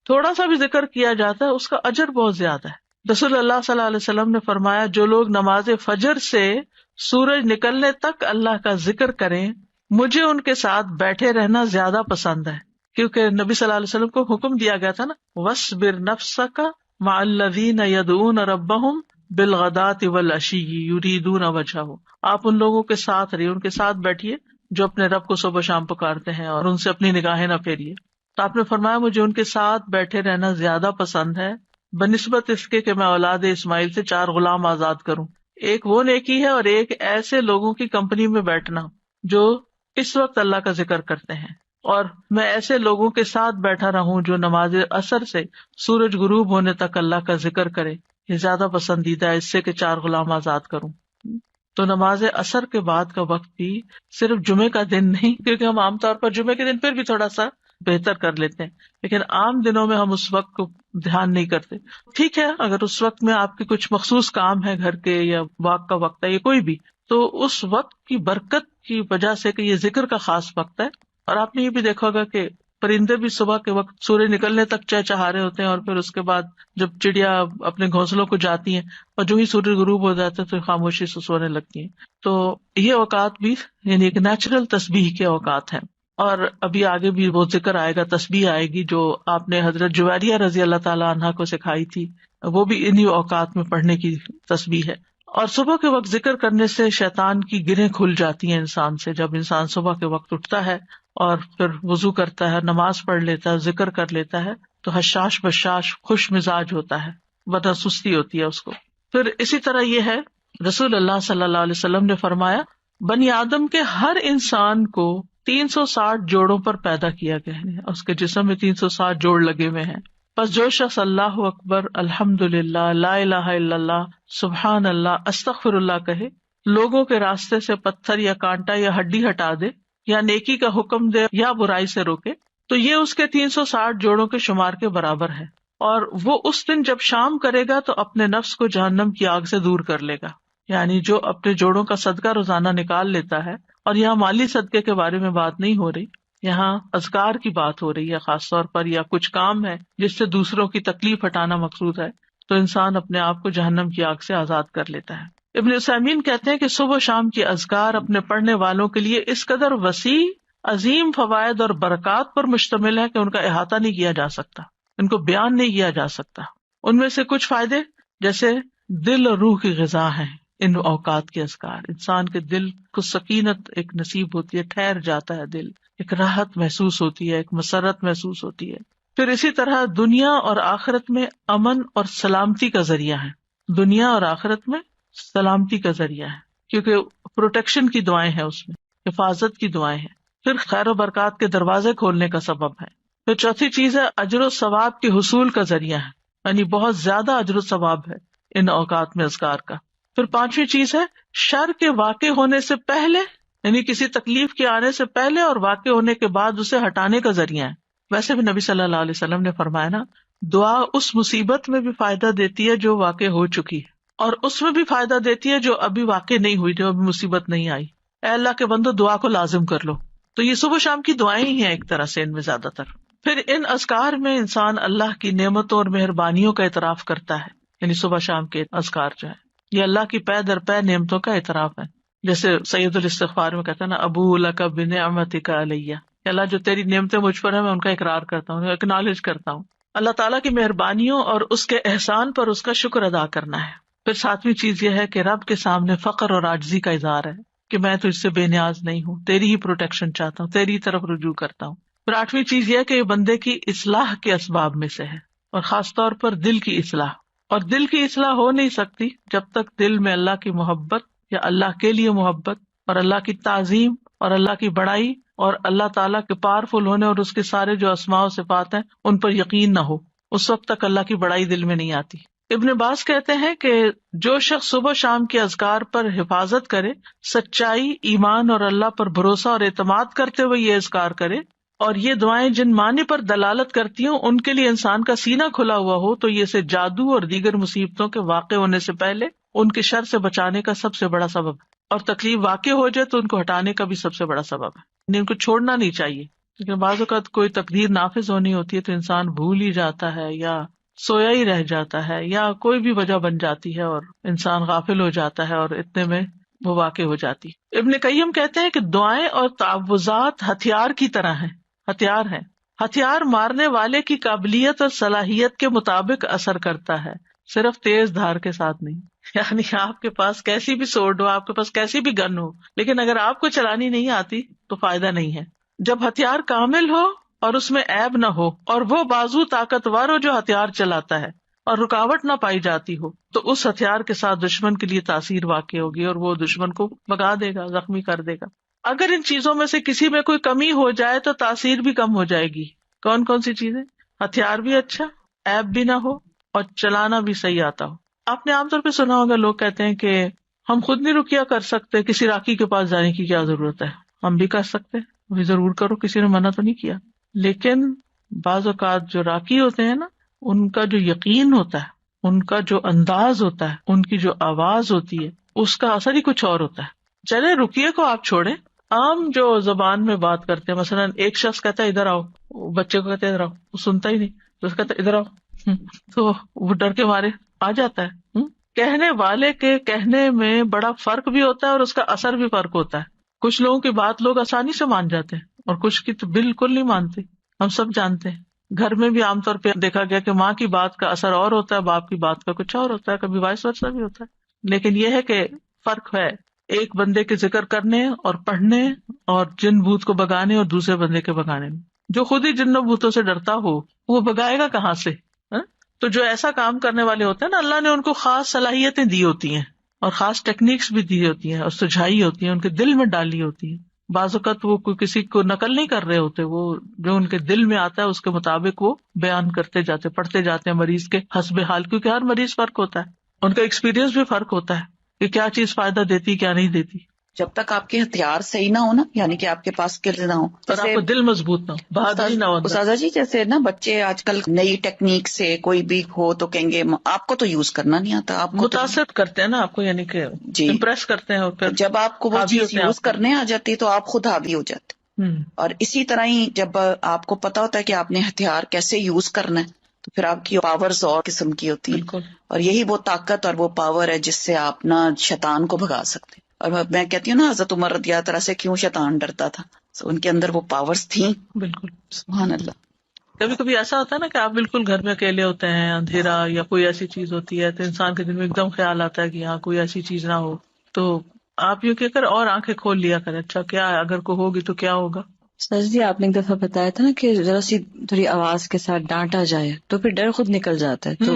تھوڑا سا بھی ذکر کیا جاتا ہے اس کا اجر بہت زیادہ ہے. رسول اللہ صلی اللہ علیہ وسلم نے فرمایا جو لوگ نماز فجر سے سورج نکلنے تک اللہ کا ذکر کریں، مجھے ان کے ساتھ بیٹھے رہنا زیادہ پسند ہے. کیونککہ نبی صلی اللہ علیہ وسلم کو حکم دیا گیا تھا نا، وَاصْبِرْ نَفْسَكَ مَعَ الَّذِينَ يَدْعُونَ رَبَّهُمْ بِالْغَدَاةِ وَالْعَشِيِّ يُرِيدُونَ وَجْهَهُ. آپ ان لوگوں کے ساتھ رہیے، ان کے ساتھ بیٹھیے جو اپنے رب کو صبح شام پکارتے ہیں اور ان سے اپنی نگاہیں نہ پھیریے. تو آپ نے فرمایا مجھے ان کے ساتھ بیٹھے رہنا زیادہ پسند ہے بنسبت اس کے کہ میں اولاد اسماعیل سے 4 غلام آزاد کروں. ایک وہ نیکی ہے اور ایک ایسے لوگوں کی کمپنی میں بیٹھنا جو اس وقت اللہ کا ذکر کرتے ہیں، اور میں ایسے لوگوں کے ساتھ بیٹھا رہوں جو نماز عصر سے سورج غروب ہونے تک اللہ کا ذکر کرے. یہ زیادہ پسندیدہ ہے اس سے کہ 4 غلام آزاد کروں. تو نماز عصر کے بعد کا وقت بھی صرف جمعے کا دن نہیں، کیونکہ ہم عام طور پر جمعے کے دن پھر بھی تھوڑا سا بہتر کر لیتے ہیں، لیکن عام دنوں میں ہم اس وقت کو دھیان نہیں کرتے. ٹھیک ہے، اگر اس وقت میں آپ کے کچھ مخصوص کام ہے گھر کے یا واک کا وقت ہے یا کوئی بھی، تو اس وقت کی برکت کی وجہ سے کہ یہ ذکر کا خاص وقت ہے. اور آپ نے یہ بھی دیکھا ہوگا کہ پرندے بھی صبح کے وقت سورج نکلنے تک چہچہا رہے ہوتے ہیں، اور پھر اس کے بعد جب چڑیا اپنے گھونسلوں کو جاتی ہیں اور جو ہی سورج غروب ہو جاتا ہے تو خاموشی سے سونے لگتی ہیں. تو یہ اوقات بھی یعنی ایک نیچرل تسبیح کے اوقات ہیں. اور ابھی آگے بھی وہ ذکر آئے گا، تسبیح آئے گی جو آپ نے حضرت جویریہ رضی اللہ تعالیٰ عنہا کو سکھائی تھی، وہ بھی انہی اوقات میں پڑھنے کی تسبیح ہے. اور صبح کے وقت ذکر کرنے سے شیطان کی گرہیں کھل جاتی ہیں انسان سے. جب انسان صبح کے وقت اٹھتا ہے اور پھر وضو کرتا ہے، نماز پڑھ لیتا ہے، ذکر کر لیتا ہے، تو حشاش بشاش خوش مزاج ہوتا ہے، ورنہ سستی ہوتی ہے اس کو. پھر اسی طرح یہ ہے، رسول اللہ صلی اللہ علیہ وسلم نے فرمایا بنی آدم کے ہر انسان کو 360 جوڑوں پر پیدا کیا گیا ہے، اس کے جسم میں 360 جوڑ لگے ہوئے ہیں. بس جو شخص اللہ اکبر، الحمد للہ، لا الہ الا اللہ، سبحان اللہ، استغفر اللہ کہے، لوگوں کے راستے سے پتھر یا کانٹا یا ہڈی ہٹا دے، یا نیکی کا حکم دے یا برائی سے روکے، تو یہ اس کے 360 جوڑوں کے شمار کے برابر ہے. اور وہ اس دن جب شام کرے گا تو اپنے نفس کو جہنم کی آگ سے دور کر لے گا. یعنی جو اپنے جوڑوں کا صدقہ روزانہ نکال لیتا ہے، اور یہاں مالی صدقے کے بارے میں بات نہیں ہو رہی، یہاں اذکار کی بات ہو رہی ہے خاص طور پر، یا کچھ کام ہے جس سے دوسروں کی تکلیف ہٹانا مقصود ہے، تو انسان اپنے آپ کو جہنم کی آگ سے آزاد کر لیتا ہے. ابن عثیمین کہتے ہیں کہ صبح و شام کی اذکار اپنے پڑھنے والوں کے لیے اس قدر وسیع، عظیم فوائد اور برکات پر مشتمل ہے کہ ان کا احاطہ نہیں کیا جا سکتا، ان کو بیان نہیں کیا جا سکتا. ان میں سے کچھ فائدے جیسے دل اور روح کی غذا ہیں ان اوقات کے اذکار. انسان کے دل کو سکینت ایک نصیب ہوتی ہے، ٹھہر جاتا ہے دل، ایک راحت محسوس ہوتی ہے، ایک مسرت محسوس ہوتی ہے. پھر اسی طرح دنیا اور آخرت میں امن اور سلامتی کا ذریعہ ہے. دنیا اور آخرت میں سلامتی کا ذریعہ ہے، کیونکہ پروٹیکشن کی دعائیں ہیں، اس میں حفاظت کی دعائیں ہیں. پھر خیر و برکات کے دروازے کھولنے کا سبب ہے. پھر چوتھی چیز ہے اجر و ثواب کے حصول کا ذریعہ ہے، یعنی بہت زیادہ اجر و ثواب ہے ان اوقات میں اذکار کا. پھر پانچویں چیز ہے شر کے واقع ہونے سے پہلے، یعنی کسی تکلیف کے آنے سے پہلے اور واقع ہونے کے بعد اسے ہٹانے کا ذریعہ ہے. ویسے بھی نبی صلی اللہ علیہ وسلم نے فرمایا نا، دعا اس مصیبت میں بھی فائدہ دیتی ہے جو واقع ہو چکی ہے، اور اس میں بھی فائدہ دیتی ہے جو ابھی واقع نہیں ہوئی، جو ابھی مصیبت نہیں آئی. اے اللہ کے بندو دعا کو لازم کر لو. تو یہ صبح شام کی دعائیں ہی ہیں ایک طرح سے ان میں زیادہ تر. پھر ان اذکار میں انسان اللہ کی نعمتوں اور مہربانیوں کا اعتراف کرتا ہے، یعنی صبح شام کے اذکار جو ہے یہ اللہ کی پے در پے نعمتوں کا اعتراف ہے. جیسے سید الاستغفار میں کہتا ہے نا، ابو لک بنعمتک علیہ، اللہ جو تیری نعمتیں مجھ پر ہیں میں ان کا اقرار کرتا ہوں، ایکنالج کرتا ہوں. اللہ تعالیٰ کی مہربانیوں اور اس کے احسان پر اس کا شکر ادا کرنا ہے. پھر ساتویں چیز یہ ہے کہ رب کے سامنے فقر اور عاجزی کا اظہار ہے کہ میں تجھ سے بے نیاز نہیں ہوں، تیری ہی پروٹیکشن چاہتا ہوں، تیری طرف رجوع کرتا ہوں. پھر آٹھویں چیز یہ ہے کہ یہ بندے کی اصلاح کے اسباب میں سے ہے، اور خاص طور پر دل کی اصلاح. اور دل کی اصلاح ہو نہیں سکتی جب تک دل میں اللہ کی محبت یا اللہ کے لیے محبت اور اللہ کی تعظیم اور اللہ کی بڑائی اور اللہ تعالیٰ کے پاورفل ہونے اور اس کے سارے جو اسماء و صفات ہیں ان پر یقین نہ ہو. اس وقت تک اللہ کی بڑائی دل میں نہیں آتی. ابن عباس کہتے ہیں کہ جو شخص صبح شام کے اذکار پر حفاظت کرے، سچائی، ایمان اور اللہ پر بھروسہ اور اعتماد کرتے ہوئے یہ اذکار کرے، اور یہ دعائیں جن معنی پر دلالت کرتی ہوں ان کے لیے انسان کا سینہ کھلا ہوا ہو، تو یہ سے جادو اور دیگر مصیبتوں کے واقع ہونے سے پہلے ان کے شر سے بچانے کا سب سے بڑا سبب ہے، اور تکلیف واقع ہو جائے تو ان کو ہٹانے کا بھی سب سے بڑا سبب ہے. یعنی ان کو چھوڑنا نہیں چاہیے، کیونکہ بعض اوقات کوئی تقدیر نافذ ہونی ہوتی ہے تو انسان بھول ہی جاتا ہے یا سویا ہی رہ جاتا ہے یا کوئی بھی وجہ بن جاتی ہے اور انسان غافل ہو جاتا ہے اور اتنے میں وہ واقع ہو جاتی. ابن قیم کہتے ہیں کہ دعائیں اور تعوذات ہتھیار کی طرح ہیں، ہتھیار ہیں. ہتھیار مارنے والے کی قابلیت اور صلاحیت کے مطابق اثر کرتا ہے، صرف تیز دھار کے ساتھ نہیں. یعنی آپ کے پاس کیسی بھی سورڈ ہو، آپ کے پاس کیسی بھی گن ہو، لیکن اگر آپ کو چلانی نہیں آتی تو فائدہ نہیں ہے. جب ہتھیار کامل ہو اور اس میں عیب نہ ہو اور وہ بازو طاقتور ہو جو ہتھیار چلاتا ہے اور رکاوٹ نہ پائی جاتی ہو، تو اس ہتھیار کے ساتھ دشمن کے لیے تاثیر واقع ہوگی اور وہ دشمن کو بھگا دے گا، زخمی کر دے گا. اگر ان چیزوں میں سے کسی میں کوئی کمی ہو جائے تو تاثیر بھی کم ہو جائے گی. کون کون سی چیزیں؟ ہتھیار بھی اچھا، عیب بھی نہ ہو اور چلانا بھی صحیح آتا ہو. آپ نے عام طور پہ سنا ہوگا لوگ کہتے ہیں کہ ہم خود نہیں رقیہ کر سکتے، کسی راقی کے پاس جانے کی کیا ضرورت ہے. ہم بھی کر سکتے ہیں، بھی ضرور کرو، کسی نے منع تو نہیں کیا. لیکن بعض اوقات جو راقی ہوتے ہیں نا، ان کا جو یقین ہوتا ہے، ان کا جو انداز ہوتا ہے، ان کی جو آواز ہوتی ہے، اس کا اثر ہی کچھ اور ہوتا ہے. چلے رقیے کو آپ چھوڑیں، عام جو زبان میں بات کرتے ہیں، مثلا ایک شخص کہتا ہے ادھر آؤ، بچے کو کہتے ہیں ادھر آؤ، وہ سنتا ہی نہیں، تو اس کہتا ہے ادھر آؤ، تو وہ ڈر کے مارے آ جاتا ہے. کہنے والے کے کہنے میں بڑا فرق بھی ہوتا ہے اور اس کا اثر بھی فرق ہوتا ہے. کچھ لوگوں کی بات لوگ آسانی سے مان جاتے ہیں اور کچھ کی تو بالکل نہیں مانتے. ہم سب جانتے ہیں، گھر میں بھی عام طور پہ دیکھا گیا کہ ماں کی بات کا اثر اور ہوتا ہے، باپ کی بات کا کچھ اور ہوتا ہے، کبھی وائس ورسا بھی ہوتا ہے. لیکن یہ ہے کہ فرق ہے ایک بندے کے ذکر کرنے اور پڑھنے اور جن بھوت کو بگانے اور دوسرے بندے کے بگانے میں. جو خود ہی جنوں بھوتوں سے ڈرتا ہو وہ بگائے گا کہاں سے؟ تو جو ایسا کام کرنے والے ہوتے ہیں نا، اللہ نے ان کو خاص صلاحیتیں دی ہوتی ہیں اور خاص ٹیکنیکس بھی دی ہوتی ہیں اور سجھائی ہوتی ہیں، ان کے دل میں ڈالی ہوتی ہیں. بعض اوقات وہ کسی کو نقل نہیں کر رہے ہوتے، وہ جو ان کے دل میں آتا ہے اس کے مطابق وہ بیان کرتے جاتے، پڑھتے جاتے ہیں مریض کے حسب حال، کیونکہ ہر مریض فرق ہوتا ہے، ان کا ایکسپیرینس بھی فرق ہوتا ہے کہ کیا چیز فائدہ دیتی کیا نہیں دیتی. جب تک آپ کے ہتھیار صحیح نہ ہو نا، یعنی کہ آپ کے پاس اسکل نہ ہو، اور آپ کو دل مضبوط نہ ہو، بہادری نہ ہو. استاذہ جی جیسے نا بچے آج کل نئی ٹیکنیک سے کوئی بھی ہو تو کہیں گے آپ کو تو یوز کرنا نہیں آتا، آپ کو متاثر کرتے ہیں نا آپ کو، یعنی کہ جی امپریس کرتے ہیں، اور پھر جب آپ کو وہ چیز یوز کرنے آ جاتی تو آپ خود حاوی ہو جاتے. اور اسی طرح ہی جب آپ کو پتا ہوتا ہے کہ آپ نے ہتھیار کیسے یوز کرنا ہے تو پھر آپ کی پاورز اور قسم کی ہوتی ہیں، اور یہی وہ طاقت اور وہ پاور ہے جس سے آپ نا شیطان کو بھگا سکتے ہیں. اور میں کہتی ہوں نا حضرت عمر رضی اللہ تعالیٰ سے کیوں شیطان ڈرتا تھا، ان کے اندر وہ پاورز تھیں. بالکل سبحان اللہ. کبھی کبھی ایسا ہوتا ہے نا کہ آپ بالکل گھر میں اکیلے ہوتے ہیں، اندھیرا یا کوئی ایسی چیز ہوتی ہے تو انسان کے دل میں ایک دم خیال آتا ہے کہ یہاں کوئی ایسی چیز نہ ہو، تو آپ یوں کہہ کر اور آنکھیں کھول لیا کریں، اچھا کیا ہے، اگر کوئی ہوگی تو کیا ہوگا. سر جی آپ نے ایک دفعہ بتایا تھا نا کہ ذرا سی تھوڑی آواز کے ساتھ ڈانٹا جائے تو پھر ڈر خود نکل جاتا ہے. تو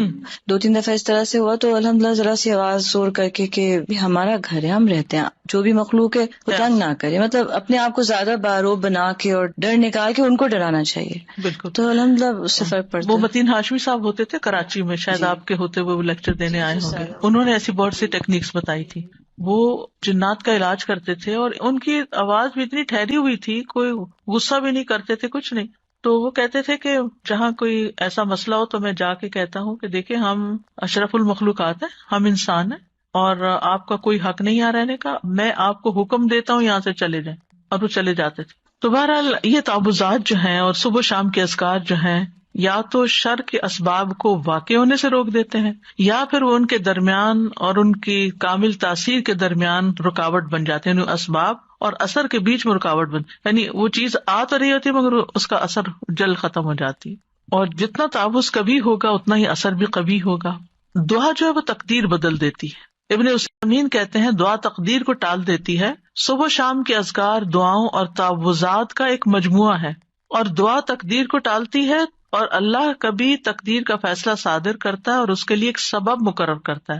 2-3 دفعہ اس طرح سے ہوا تو الحمدللہ ذرا سی آواز زور کر کے کہ ہمارا گھر ہے، ہم رہتے ہیں، جو بھی مخلوق ہے وہ تنگ نہ کرے، مطلب اپنے آپ کو زیادہ باروب بنا کے اور ڈر نکال کے ان کو ڈرانا چاہیے. بالکل. تو الحمدللہ اس سے فرق پڑتا ہے. وہ متین ہاشمی صاحب ہوتے تھے کراچی میں، شاید آپ کے ہوتے ہوئے وہ لیکچر دینے آئے ہوں گے. انہوں نے ایسی بہت سی ٹیکنیکس بتائی تھی. وہ جنات کا علاج کرتے تھے اور ان کی آواز بھی اتنی ٹھہری ہوئی تھی، کوئی غصہ بھی نہیں کرتے تھے، کچھ نہیں. تو وہ کہتے تھے کہ جہاں کوئی ایسا مسئلہ ہو تو میں جا کے کہتا ہوں کہ دیکھیں ہم اشرف المخلوقات ہیں، ہم انسان ہیں اور آپ کا کوئی حق نہیں یہاں رہنے کا، میں آپ کو حکم دیتا ہوں یہاں سے چلے جائیں، اور وہ چلے جاتے تھے. تو بہرحال یہ تعوذات جو ہیں اور صبح شام کے اذکار جو ہیں یا تو شر کے اسباب کو واقع ہونے سے روک دیتے ہیں یا پھر وہ ان کے درمیان اور ان کی کامل تاثیر کے درمیان رکاوٹ بن جاتے ہیں. یعنی اسباب اور اثر کے بیچ میں رکاوٹ یعنی وہ چیز آ تو رہی ہوتی ہے مگر اس کا اثر جلد ختم ہو جاتی ہے. اور جتنا تعوذ کبھی ہوگا اتنا ہی اثر بھی کبھی ہوگا. دعا جو ہے وہ تقدیر بدل دیتی ہے. ابن عثیمین کہتے ہیں دعا تقدیر کو ٹال دیتی ہے. صبح شام کے اذکار دعاؤں اور تعوذات کا ایک مجموعہ ہے، اور دعا تقدیر کو ٹالتی ہے اور اللہ کبھی تقدیر کا فیصلہ صادر کرتا ہے اور اس کے لیے ایک سبب مقرر کرتا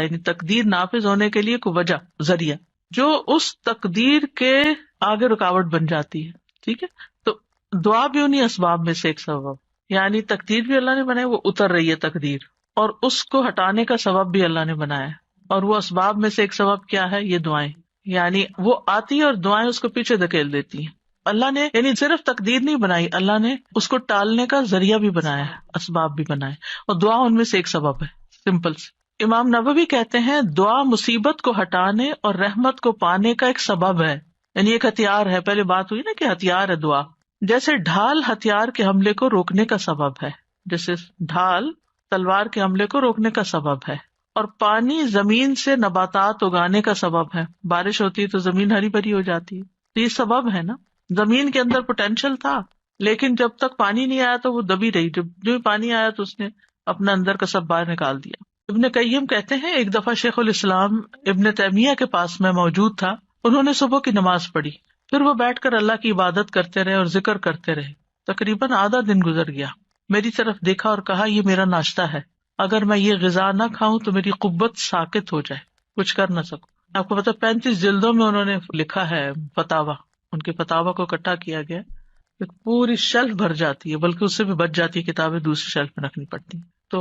ہے، یعنی تقدیر نافذ ہونے کے لیے کوئی وجہ، ذریعہ، جو اس تقدیر کے آگے رکاوٹ بن جاتی ہے. ٹھیک ہے، تو دعا بھی انہیں اسباب میں سے ایک سبب، یعنی تقدیر بھی اللہ نے بنائی، وہ اتر رہی ہے تقدیر، اور اس کو ہٹانے کا سبب بھی اللہ نے بنایا ہے. اور وہ اسباب میں سے ایک سبب کیا ہے؟ یہ دعائیں، یعنی وہ آتی ہے اور دعائیں اس کو پیچھے دھکیل دیتی ہیں. اللہ نے یعنی صرف تقدیر نہیں بنائی، اللہ نے اس کو ٹالنے کا ذریعہ بھی بنایا ہے، اسباب بھی بنائے، اور دعا ان میں سے ایک سبب ہے. سمپل سے امام نووی کہتے ہیں دعا مصیبت کو ہٹانے اور رحمت کو پانے کا ایک سبب ہے، یعنی ایک ہتھیار ہے. پہلے بات ہوئی نا کہ ہتھیار ہے دعا، جیسے ڈھال ہتھیار کے حملے کو روکنے کا سبب ہے، جیسے ڈھال تلوار کے حملے کو روکنے کا سبب ہے. اور پانی زمین سے نباتات اگانے کا سبب ہے، بارش ہوتی ہے تو زمین ہری بھری ہو جاتی ہے، تو یہ سبب ہے نا. زمین کے اندر پوٹینشیل تھا، لیکن جب تک پانی نہیں آیا تو وہ دبی رہی، جب جو پانی آیا تو اس نے اپنا اندر کا سب باہر نکال دیا. ابن قیم کہتے ہیں ایک دفعہ شیخ الاسلام ابن تیمیہ کے پاس میں موجود تھا، انہوں نے صبح کی نماز پڑھی، پھر وہ بیٹھ کر اللہ کی عبادت کرتے رہے اور ذکر کرتے رہے. تقریباً آدھا دن گزر گیا. میری طرف دیکھا اور کہا یہ میرا ناشتہ ہے، اگر میں یہ غذا نہ کھاؤں تو میری قوت ساکت ہو جائے، کچھ کر نہ سکوں. آپ کو پتا 35 جلدوں میں انہوں نے لکھا ہے فتاوا، ان کے فتاوا کو اکٹھا کیا گیا، پوری شیلف بھر جاتی ہے، بلکہ اس سے بھی بچ جاتی ہے، کتابیں دوسری شیلف میں رکھنی پڑتی. تو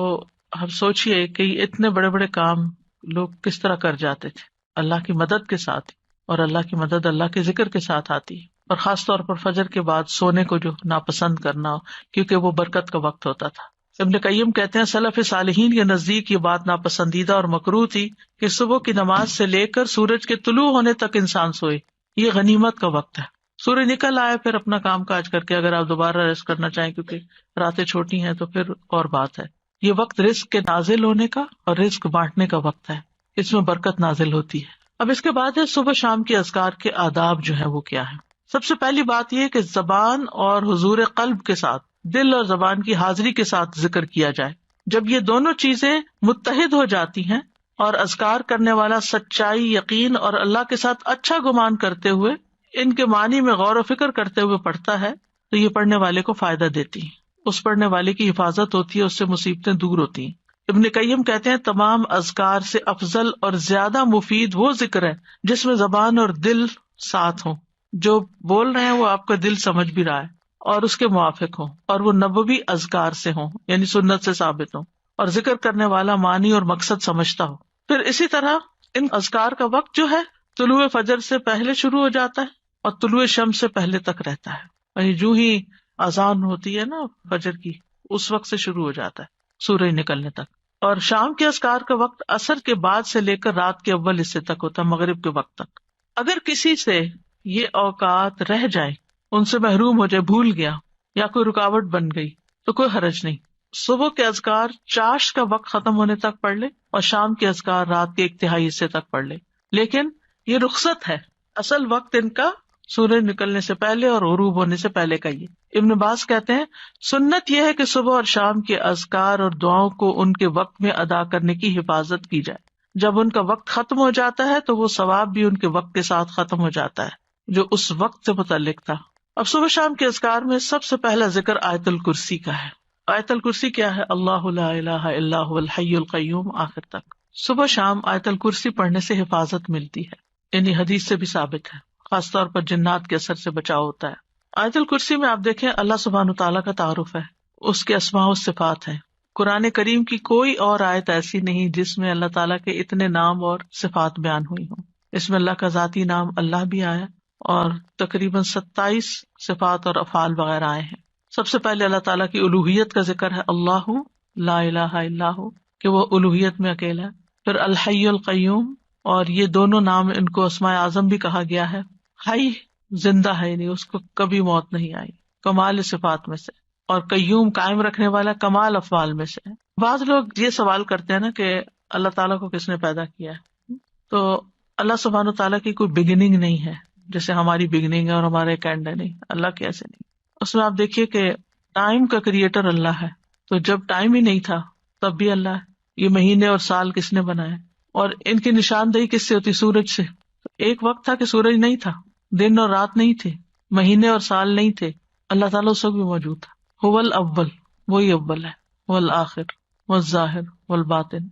ہم سوچئے کہ اتنے بڑے بڑے کام لوگ کس طرح کر جاتے تھے اللہ کی مدد کے ساتھ، اور اللہ کی مدد اللہ کے ذکر کے ساتھ آتی ہے. اور خاص طور پر فجر کے بعد سونے کو جو ناپسند کرنا، کیونکہ وہ برکت کا وقت ہوتا تھا. ابن قیم کہتے ہیں سلف صالحین کے نزدیک یہ بات ناپسندیدہ اور مکروہ تھی کہ صبح کی نماز سے لے کر سورج کے طلوع ہونے تک انسان سوئے. یہ غنیمت کا وقت ہے. سورج نکل آئے پھر اپنا کام کاج کر کے اگر آپ دوبارہ ریسٹ کرنا چاہیں، کیونکہ راتیں چھوٹی ہیں، تو پھر اور بات ہے. یہ وقت رزق کے نازل ہونے کا اور رزق بانٹنے کا وقت ہے، اس میں برکت نازل ہوتی ہے. اب اس کے بعد ہے صبح شام کے اذکار کے آداب جو ہے وہ کیا ہے. سب سے پہلی بات یہ کہ زبان اور حضور قلب کے ساتھ، دل اور زبان کی حاضری کے ساتھ ذکر کیا جائے. جب یہ دونوں چیزیں متحد ہو جاتی ہیں اور اذکار کرنے والا سچائی، یقین اور اللہ کے ساتھ اچھا گمان کرتے ہوئے ان کے معنی میں غور و فکر کرتے ہوئے پڑھتا ہے تو یہ پڑھنے والے کو فائدہ دیتی ہیں، اس پڑھنے والے کی حفاظت ہوتی ہے، اس سے مصیبتیں دور ہوتی ہیں. ابن قیم کہتے ہیں تمام اذکار سے افضل اور زیادہ مفید وہ ذکر ہے جس میں زبان اور دل ساتھ ہوں، جو بول رہے ہیں وہ آپ کا دل سمجھ بھی رہا ہے اور اس کے موافق ہوں، اور وہ نبوی اذکار سے ہوں، یعنی سنت سے ثابت ہوں، اور ذکر کرنے والا معنی اور مقصد سمجھتا ہو. پھر اسی طرح ان اذکار کا وقت جو ہے طلوع فجر سے پہلے شروع ہو جاتا ہے اور طلوع شمس سے پہلے تک رہتا ہے، یعنی جو ہی اذان ہوتی ہے نا فجر کی، اس وقت سے شروع ہو جاتا ہے سورج نکلنے تک. اور شام کے اذکار کا وقت عصر کے بعد سے لے کر رات کے اول حصے تک ہوتا ہے، مغرب کے وقت تک. اگر کسی سے یہ اوقات رہ جائیں، ان سے محروم ہو جائے، بھول گیا یا کوئی رکاوٹ بن گئی تو کوئی حرج نہیں. صبح کے اذکار چاش کا وقت ختم ہونے تک پڑھ لے اور شام کے اذکار رات کے 1/3 حصے تک پڑھ لے، لیکن یہ رخصت ہے، اصل وقت ان کا سورج نکلنے سے پہلے اور غروب ہونے سے پہلے کا. یہ ابن باز کہتے ہیں سنت یہ ہے کہ صبح اور شام کے اذکار اور دعاؤں کو ان کے وقت میں ادا کرنے کی حفاظت کی جائے. جب ان کا وقت ختم ہو جاتا ہے تو وہ ثواب بھی ان کے وقت کے ساتھ ختم ہو جاتا ہے جو اس وقت سے متعلق تھا. اب صبح شام کے اذکار میں سب سے پہلا ذکر آیت الکرسی کا ہے. آیت الکرسی کیا ہے؟ اللہ لا الہ الا هو الحی القیوم آخر تک. صبح شام آیت الکرسی پڑھنے سے حفاظت ملتی ہے، یعنی حدیث سے بھی ثابت ہے، خاص طور پر جنات کے اثر سے بچاؤ ہوتا ہے. آیت الکرسی میں آپ دیکھیں اللہ سبحانہ تعالیٰ کا تعارف ہے، اس کے اسماء و صفات ہیں. قرآن کریم کی کوئی اور آیت ایسی نہیں جس میں اللہ تعالیٰ کے اتنے نام اور صفات بیان ہوئی ہوں. اس میں اللہ کا ذاتی نام اللہ بھی آیا اور تقریباً 27 صفات اور افعال وغیرہ آئے ہیں. سب سے پہلے اللہ تعالیٰ کی الوہیت کا ذکر ہے، اللہ لا الہ الا ہو، کہ وہ الوہیت میں اکیلا ہے. پھر الحی القیوم، اور یہ دونوں نام ان کو اسماء اعظم بھی کہا گیا ہے. حی زندہ ہے، یعنی اس کو کبھی موت نہیں آئی، کمال صفات میں سے، اور قیوم قائم رکھنے والا کمال افعال میں سے. بعض لوگ یہ سوال کرتے ہیں نا کہ اللہ تعالیٰ کو کس نے پیدا کیا ہے، تو اللہ سبحانہ تعالیٰ کی کوئی بگننگ نہیں ہے جیسے ہماری بگننگ ہے اور ہمارا ایک اینڈ ہے. نہیں، اللہ کی ایسے نہیں. اس میں آپ دیکھیے کہ ٹائم کا کریٹر اللہ ہے، تو جب ٹائم ہی نہیں تھا تب بھی اللہ ہے. یہ مہینے اور سال کس نے بنائے، اور ان کی نشاندہی کس سے ہوتی؟ سورج سے. ایک وقت تھا کہ سورج نہیں تھا، دن اور رات نہیں تھے، مہینے اور سال نہیں تھے، اللہ تعالیٰ اس وقت بھی موجود تھا. هو الاول، وہی اول ہے، والآخر والظاہر والباطن.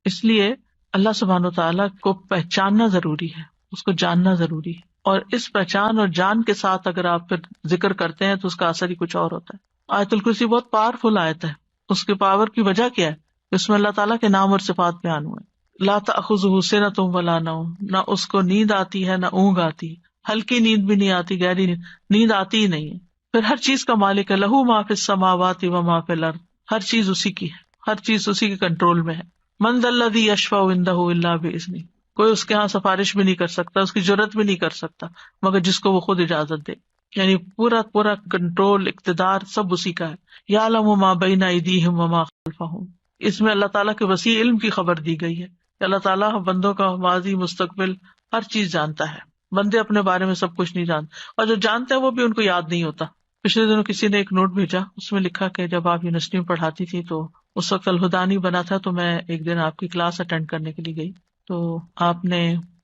اس لیے اللہ سبحانہ وتعالیٰ کو پہچاننا ضروری ہے، اس کو جاننا ضروری ہے، اور اس پہچان اور جان کے ساتھ اگر آپ پھر ذکر کرتے ہیں تو اس کا اثر ہی کچھ اور ہوتا ہے. آیت الکرسی بہت پاورفل آیت ہے. اس کے پاور کی وجہ کیا ہے؟ اس میں اللہ تعالیٰ کے نام اور صفات بیان ہوئے. لا تأخذہ سنۃ ولا نوم، نہ اس کو نیند آتی ہے نہ اونگ آتی، ہلکی نیند بھی نہیں آتی، گہری نیند آتی ہی نہیں ہے. پھر ہر چیز کا مالک ہے، لہو ما فی السماوات و ما فی الارض، ہر چیز اسی کی ہے، ہر چیز اسی کے کنٹرول میں ہے. من ذا الذی یشفع عندہ الا باذنہ، کوئی اس کے ہاں سفارش بھی نہیں کر سکتا، اس کی جرات بھی نہیں کر سکتا مگر جس کو وہ خود اجازت دے. یعنی پورا کنٹرول، اقتدار سب اسی کا ہے. یعلم ما بین ایدیہم وما خلفہم، اس میں اللہ تعالیٰ کے وسیع علم کی خبر دی گئی ہے کہ اللہ تعالیٰ بندوں کا ماضی مستقبل ہر چیز جانتا ہے. بندے اپنے بارے میں سب کچھ نہیں جانتے، اور جو جانتے ہیں وہ بھی ان کو یاد نہیں ہوتا. پچھلے دنوں کسی نے ایک نوٹ بھیجا، اس میں لکھا کہ جب آپ یونیورسٹی میں پڑھاتی تھی تو اس وقت الہدیٰ نہیں بنا تھا، تو میں ایک دن آپ کی کلاس اٹینڈ کرنے کے لیے گئی، تو آپ نے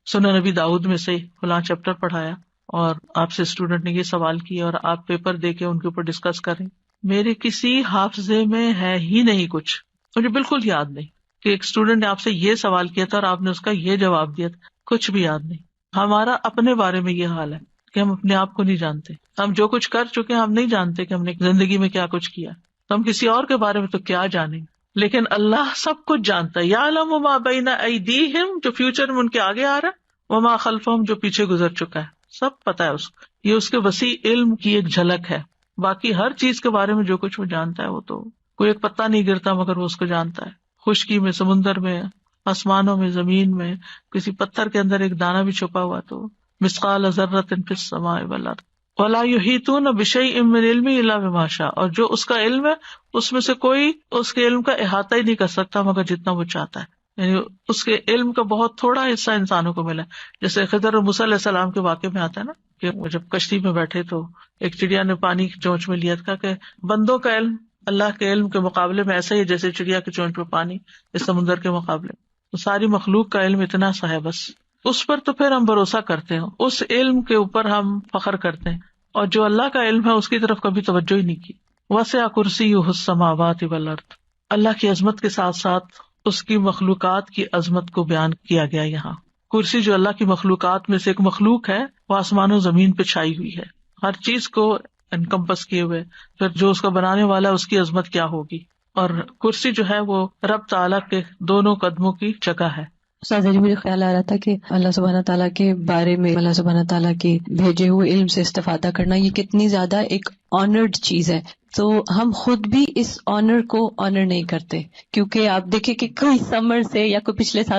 سنن نبی داؤد میں سے فلاں چیپٹر پڑھایا اور آپ سے اسٹوڈنٹ نے یہ سوال کیا اور آپ پیپر دے کے ان کے اوپر ڈسکس کریں. میرے کسی حافظے میں ہے ہی نہیں کچھ، مجھے بالکل یاد نہیں کہ ایک اسٹوڈنٹ نے آپ سے یہ سوال کیا تھا اور آپ نے اس کا یہ جواب دیا تھا، کچھ بھی یاد نہیں. ہمارا اپنے بارے میں یہ حال ہے کہ ہم اپنے آپ کو نہیں جانتے. ہم جو کچھ کر چکے ہیں ہم نہیں جانتے کہ ہم نے زندگی میں کیا کچھ کیا، تو ہم کسی اور کے بارے میں تو کیا جانیں. لیکن اللہ سب کچھ جانتا ہے. یعلم ما بین ایدیہم، جو فیوچر میں ان کے آگے آ رہا ہے، وما خلفہم، جو پیچھے گزر چکا ہے، سب پتا ہے اس کو. یہ اس کے وسیع علم کی ایک جھلک ہے. باقی ہر چیز کے بارے میں جو کچھ وہ جانتا ہے، وہ تو کوئی ایک پتا نہیں گرتا مگر وہ اس کو جانتا ہے. خشکی میں، سمندر میں، آسمانوں میں، زمین میں، کسی پتھر کے اندر ایک دانہ بھی چھپا ہوا تو مثقال ذرۃ فی السماء والارض ولا یحیطون بشیء من علمہ الا بما شاء، اور جو اس کا علم ہے اس میں سے کوئی اس کے علم کا احاطہ ہی نہیں کر سکتا مگر جتنا وہ چاہتا ہے. یعنی اس کے علم کا بہت تھوڑا حصہ انسانوں کو ملا. جیسے خضر اور موسیٰ علیہ السلام کے واقعے میں آتا ہے نا کہ وہ جب کشتی میں بیٹھے تو ایک چڑیا نے پانی کی چونچ میں لیا تھا کہ بندوں کا علم اللہ کے علم کے مقابلے میں ایسا ہی جیسے چڑیا کی چونچ میں پانی اس سمندر کے مقابلے. تو ساری مخلوق کا علم اتنا سا ہے، بس اس پر تو پھر ہم بھروسہ کرتے ہیں، اس علم کے اوپر ہم فخر کرتے ہیں، اور جو اللہ کا علم ہے اس کی طرف کبھی توجہ ہی نہیں کی. وسع کرسیہ السماوات والارض، اللہ کی عظمت کے ساتھ ساتھ اس کی مخلوقات کی عظمت کو بیان کیا گیا. یہاں کرسی جو اللہ کی مخلوقات میں سے ایک مخلوق ہے، وہ آسمان و زمین پہ چھائی ہوئی ہے، ہر چیز کو انکمپس کیے ہوئے. پھر جو اس کا بنانے والا ہے اس کی عظمت کیا ہوگی. اور کرسی جو ہے وہ رب تعالیٰ کے دونوں قدموں کی جگہ ہے. استاذہ جی، مجھے خیال آ رہا تھا کہ اللہ سبحانہ تعالیٰ کے بارے میں، اللہ سبحانہ تعالیٰ کے بھیجے ہوئے علم سے استفادہ کرنا یہ کتنی زیادہ ایک آنرڈ چیز ہے. تو ہم خود بھی اس آنر کو آنر نہیں کرتے، کیونکہ آپ دیکھیں کہ کوئی سمر سے یا کوئی پچھلے سال